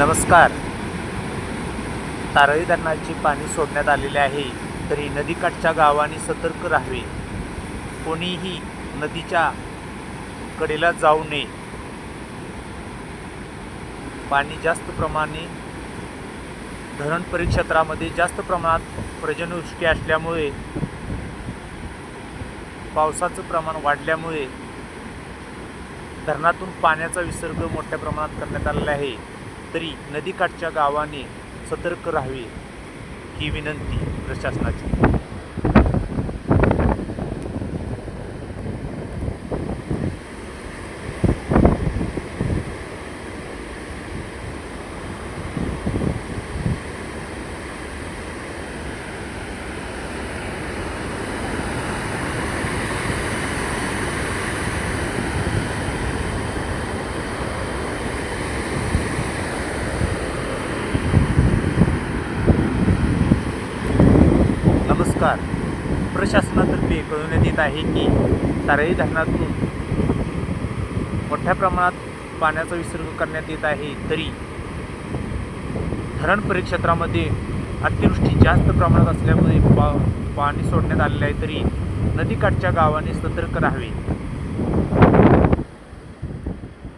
नमस्कार. तारळी धरणाचे पाणी सोडण्यात आलेले आहे, तरी नदीकाठच्या गावांनी सतर्क राहावे. कोणीही नदीच्या कडेला जाऊ नये. पाणी जास्त प्रमाणे धरण परिक्षेत्रामध्ये जास्त प्रमाणात पर्जन्यवृष्टी असल्यामुळे पावसाचं प्रमाण वाढल्यामुळे धरणातून पाण्याचा विसर्ग मोठ्या प्रमाणात करण्यात आलेला आहे. तरी नदीकाठच्या गावाने सतर्क राहावे ही विनंती प्रशासनाची. नमस्कार. प्रशासनातर्फे कळवण्यात येत आहे की तारळी धरणातून मोठ्या प्रमाणात पाण्याचा विसर्ग करण्यात येत आहे. तरी धरण परिक्षेत्रामध्ये अतिवृष्टी जास्त प्रमाणात असल्यामुळे पाणी सोडण्यात आलेले आहे. तरी नदीकाठच्या गावांनी सतर्क राहावे.